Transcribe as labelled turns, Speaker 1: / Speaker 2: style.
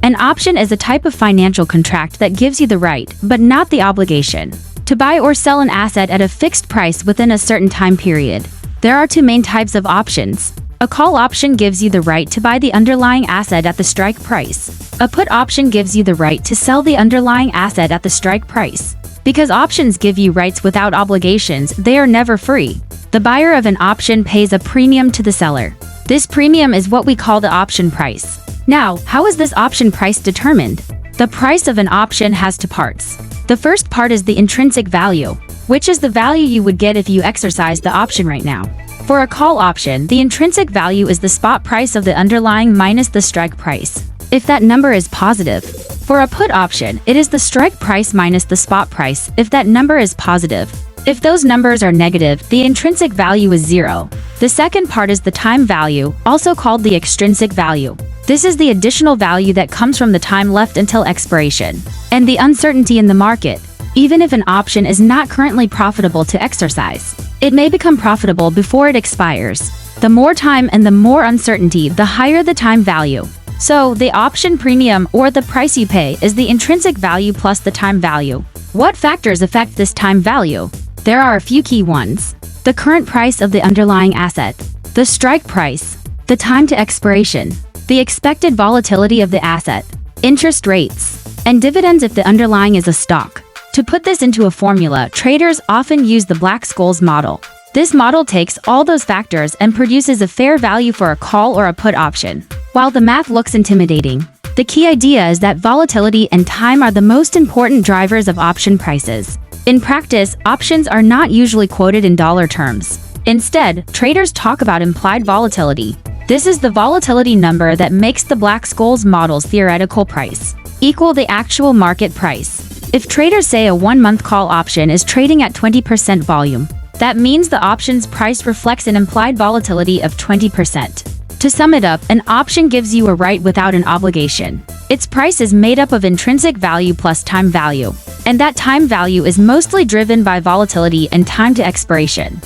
Speaker 1: An option is a type of financial contract that gives you the right, but not the obligation, to buy or sell an asset at a fixed price within a certain time period. There are two main types of options. A call option gives you the right to buy the underlying asset at the strike price. A put option gives you the right to sell the underlying asset at the strike price. Because options give you rights without obligations, they are never free. The buyer of an option pays a premium to the seller. This premium is what we call the option price. Now, how is this option price determined? The price of an option has two parts. The first part is the intrinsic value, which is the value you would get if you exercise the option right now. For a call option, the intrinsic value is the spot price of the underlying minus the strike price, if that number is positive. For a put option, it is the strike price minus the spot price, if that number is positive. If those numbers are negative, the intrinsic value is zero. The second part is the time value, also called the extrinsic value. This is the additional value that comes from the time left until expiration, and the uncertainty in the market. Even if an option is not currently profitable to exercise, it may become profitable before it expires. The more time and the more uncertainty, the higher the time value. So, the option premium, or the price you pay, is the intrinsic value plus the time value. What factors affect this time value? There are a few key ones. The current price of the underlying asset, the strike price, the time to expiration, the expected volatility of the asset, interest rates, and dividends if the underlying is a stock. To put this into a formula, traders often use the Black-Scholes model. This model takes all those factors and produces a fair value for a call or a put option. While the math looks intimidating, the key idea is that volatility and time are the most important drivers of option prices. In practice, options are not usually quoted in dollar terms. Instead, traders talk about implied volatility. This is the volatility number that makes the Black-Scholes model's theoretical price equal the actual market price. If traders say a 1-month call option is trading at 20% volume, that means the option's price reflects an implied volatility of 20%. To sum it up, an option gives you a right without an obligation. Its price is made up of intrinsic value plus time value, and that time value is mostly driven by volatility and time to expiration.